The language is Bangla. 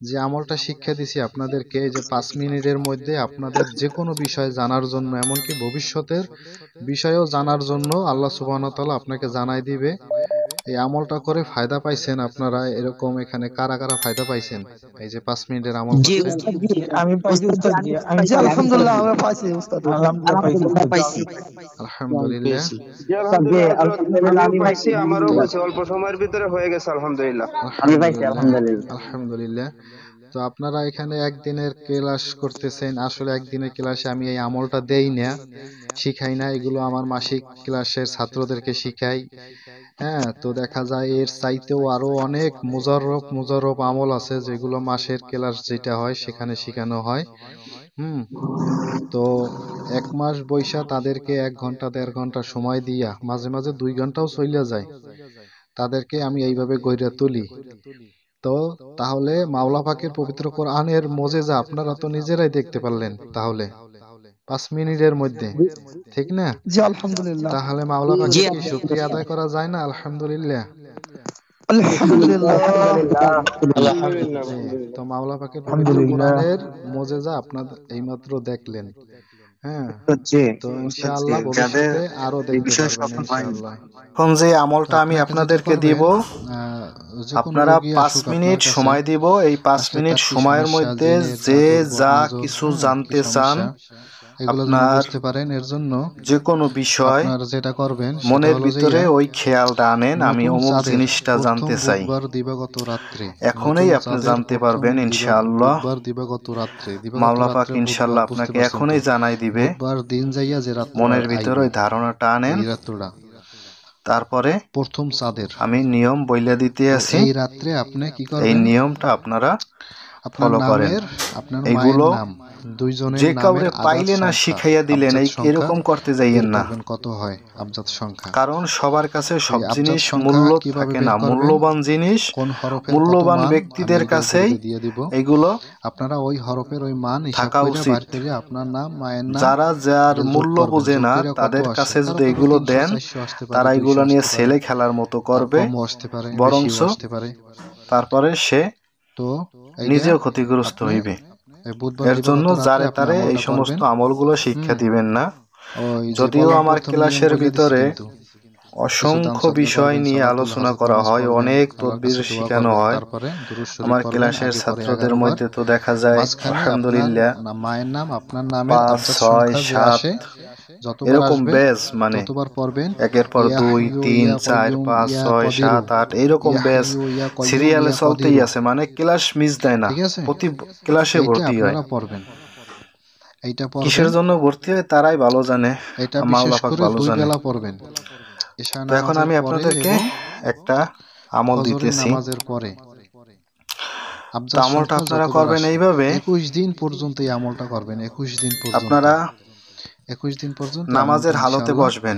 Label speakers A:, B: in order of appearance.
A: যে আমলটা শিক্ষা দিছি আপনাদেরকে, এই যে 5 মিনিটের মধ্যে আপনাদের যে কোনো বিষয় জানার জন্য, এমনকি ভবিষ্যতের বিষয়ও জানার জন্য আল্লাহ সুবহানাহু ওয়া তাআলা আপনাকে জানাই দিবে। এই আমলটা করে ফায়দা পাইছেন আপনারা, এরকম এখানে কারা কারা ফায়দা পাইছেন এই যে 5 মিনিটের আমল
B: জি
A: করতে?
B: উস্তাদ,
C: জি আমি পাইছি
B: উস্তাদ জি
C: উস্তাদ,
B: আমি
C: জি
B: পাইছি,
C: জি
B: আমি উস্তাদ
C: আলহামদুলিল্লাহ
B: জি
C: আমরা পাইছি উস্তাদ, আলহামদুলিল্লাহ পাইছি
B: আলহামদুলিল্লাহ
C: উস্তাদ।
B: পাইছি।
A: আলহামদুলিল্লাহ।
D: জি
B: উস্তাদ জি
D: আলহামদুলিল্লাহ হযরত,
B: আলহামদুলিল্লাহ
D: আমিও
B: আমি
D: পাইছি,
B: পাইছি।
D: আমারও
A: তো
D: হয়েছে, অল্প সময়ের ভিতরে হয়ে গেছে আলহামদুলিল্লাহ।
B: আমি পাইছি
A: আলহামদুলিল্লাহ।
B: আলহামদুলিল্লাহ।
A: আলহামদুলিল্লাহ। তো আপনারা এখানে একদিনের ক্লাস করতেছেন, আসলে একদিনের ক্লাসে আমি এই আমলটা দেই না, শিখাই না, এগুলো আমার মাসিক ক্লাসের ছাত্রদেরকে শিখাই। হ্যাঁ, তো দেখা যায় এর চাইতেও আরো অনেক মুজাররব মুজাররব আমল আছে যেগুলো মাসের ক্লাস যেটা হয় সেখানে শেখানো হয়। হুম। তো 1 মাস বইসা তাদেরকে 1 ঘন্টা 1.5 ঘন্টা সময় দিয়া, মাঝে মাঝে 2 ঘন্টাও চইলা যায়, তাদেরকে আমি এইভাবে গইরা তুলি। তো তাহলে মাওলা পাকের পবিত্র কোরআনের মোজেজা আপনারা তো নিজেরাই দেখতে পারলেন তাহলে 5 মিনিটের মধ্যে, ঠিক না?
C: জি আলহামদুলিল্লাহ,
A: তাহলে মাওলা
B: জি
A: পাকের কি শুকরিয়া
B: আলহামদুলিল্লাহ।
A: আদায় করা যায় না? আলহামদুলিল্লাহ।
C: আলহামদুলিল্লাহ,
B: আলহামদুলিল্লাহ।
D: আলহামদুলিল্লাহ
A: জি। তো
D: আলহামদুলিল্লাহ।
A: মাওলা পাকের পবিত্র
C: আলহামদুলিল্লাহ।
A: কোরআনের মোজেজা আপনাদের এইমাত্র দেখলেন। হ্যাঁ,
B: উস্তাদ জি
A: তো
B: উস্তাদ জি
A: ইনশাআল্লাহ
B: যাদের
A: ভবিষ্যতে আরো
B: এই
A: দেখতে
B: বিষয়ে
A: পারবেন
B: সফল হয়নি,
A: ইনশাআল্লাহ। এখন যে
C: তো
A: আমলটা আমি
C: আপনাকে যেটা
A: আপনাদেরকে দিব,
C: করবেন, যে কোনো
A: আপনারা
C: রোগী
A: 5
C: আসুক আপনার
A: মিনিট
C: কাছে,
A: সময় দিব। এই 5
C: আসলে
A: মিনিট
C: তার কি
A: সময়ের
C: সমস্যা,
A: মধ্যে
C: জিনের
A: যে
C: জাদুর
A: যা
C: নজর,
A: কিছু
C: কি
A: জানতে চান,
C: সমস্যা, এগুলো যেন
A: আপনার
C: বুঝতে পারেন। এর জন্য
A: যে কোনো বিষয়
C: আপনারা যেটা করবেন সেটা
A: মনের
C: হলো যে
A: ভিতরে ওই খেয়ালটা আনেন, আমি
C: নতুন
A: অমুক
C: চাঁদের
A: জিনিসটা
C: প্রথম
A: জানতে চাই।
C: বুধবার দিবাগত রাত্রে,
A: এখনই
C: নতুন
A: আপনি
C: চাঁদের
A: জানতে
C: প্রথম
A: পারবেন ইনশাআল্লাহ।
C: বুধবার দিবাগত রাত্রে, দিবাগত
A: মাওলা পাক
C: রাত্রে বুধবার
A: ইনশাআল্লাহ
C: বুঝতে
A: আপনাকে
C: পারছেন তো,
A: এখনই জানাই দিবে।
C: বুধবার দিন যাইয়া যে রাত্র
A: মনের ভিতরে
C: আইবে,
A: ওই ধারণাটা আনেন,
C: ওই রাত্রটা
A: তারপরে
C: প্রথম চাঁদের।
A: আমি নিয়ম বইলা দিতে
C: তো
A: আছি,
C: এই রাত্রে আপনি কি
A: এই
C: করবেন,
A: নিয়মটা আপনারা
C: আপনার
A: ফলো করেন।
C: নামের, আপনার মায়ের
A: এইগুলো
C: নাম, দুইজনের
A: যে
C: নামের
A: কাউরে
C: আদাদ
A: পাইলে না
C: সংখ্যা,
A: শিখাইয়া দিলেন,
C: আবজাদ
A: এই
C: সংখ্যা
A: এরকম করতে
C: বের
A: যাইয়েন না।
C: করবেন কত হয় আবজাদ সংখ্যা।
A: কারণ সবার কাছে
C: তো
A: সব
C: এই আবজাদ
A: জিনিস
C: সংখ্যা
A: মূল্য
C: কিভাবে
A: থাকে
C: বের
A: না,
C: করবেন,
A: মূল্যবান জিনিস
C: কোন হরফের কত
A: মূল্যবান
C: মান, আমি
A: ব্যক্তিদের
C: এটার
A: কাছেই
C: ভিতরে দিয়ে দিব।
A: এগুলো
C: আপনারা ওই হরফের ওই মান হিসাব
A: থাকা
C: করে
A: উচিত।
C: বার করে আপনার নাম, মায়ের নাম,
A: যারা যার
C: এটা যোগ
A: মূল্য
C: করবেন।
A: বোঝে
C: যোগ
A: না
C: করে কত
A: তাদের
C: আসে,
A: কাছে যদি
C: তারপরে
A: এগুলো
C: 300
A: দেন,
C: 400 আসতে পারে,
A: তারা
C: 200
A: এগুলো নিয়ে
C: আসতে পারে,
A: ছেলে খেলার মতো
C: তার
A: করবে,
C: কমও আসতে পারে,
A: বরংস
C: বেশিও আসতে পারে।
A: তারপরে সে
C: তো এইটা
A: নিজেও ক্ষতিগ্রস্ত
C: আপনি
A: হইবে।
C: এই বুধবার
A: এর জন্য
C: দিবাগত রাত্রে
A: যারে
C: আপনি
A: তারে এই
C: আমলটা
A: সমস্ত
C: করবেন।
A: আমলগুলো শিক্ষা
C: হুম,
A: দিবেন না।
C: ওই যে
A: যদিও
C: বললাম
A: আমার
C: প্রথম নিয়ম
A: ক্লাসের
C: বলে দিছি,
A: ভিতরে
C: কিন্তু কিছু দান
A: অসংখ্য
C: সদকা
A: বিষয়
C: করবেন,
A: নিয়ে
C: সালাতুল
A: আলোচনা
C: হজরত
A: করা
C: নামাজ
A: হয়,
C: পড়বেন,
A: অনেক
C: আল্লাহর
A: তদবির
C: কাছে দোয়া
A: শিখানো
C: করবেন,
A: হয়।
C: তারপরে দুরূদ শরীফ
A: আমার
C: পড়বেন
A: ক্লাসের
C: আগে পরে
A: ছাত্রদের
C: 11 বার।
A: মধ্যে তো দেখা যায়
C: মাঝখানে আপনার
A: আলহামদুলিল্লাহ
C: মায়ের নাম, আপনার নামের
A: 5,
C: আবজাদ
A: 6,
C: সংখ্যা যে
A: 7
C: আসে, যতবার
A: এরকম
C: আসবে
A: ব্যাচ, মানে
C: ততবার পড়বেন।
A: একের পর
C: ইয়া
A: 2,
C: হাইয়ু
A: 3,
C: ইয়া
A: 4,
C: কাইয়ুম
A: 5,
C: ইয়া
A: 6,
C: কদিরু,
A: 7, 8 এইরকম
C: ইয়া
A: ব্যাচ
C: হাইয়ু ইয়া কাইয়ুম
A: সিরিয়ালে
C: ইয়া
A: চলতেই
C: কদিরু,
A: আছে, মানে ক্লাস মিস দেয় না,
C: ঠিক আছে?
A: প্রতি ক্লাসে
C: এইটা
A: ভর্তি হয়।
C: আপনারা পড়বেন, এইটা
A: কিসের
C: পড়বেন।
A: জন্য ভর্তি হয় তারাই ভালো জানে,
C: এটা বিশেষ
A: মাওলা পাক
C: করে
A: ভালো
C: 2
A: জানে।
C: বেলা পড়বেন, এশা
A: তো এখন
C: নামাজের
A: আমি
C: পরে
A: আপনাদেরকে
C: এবং
A: একটা আমল
C: ফজরের
A: দিতেছি।
C: নামাজের পরে।
A: তো
C: আবজাদ
A: আমলটা
C: সংখ্যা
A: আপনারা
C: যতবার
A: করবেন
C: আসে,
A: এইভাবে,
C: 21 দিন পর্যন্ত এই আমলটা করবেন, 21 দিন পর্যন্ত,
A: আপনারা
C: 21 দিন পর্যন্ত
A: নামাজের
C: আমলটা
A: হালতে
C: ইনশাআল্লাহ
A: বসবেন।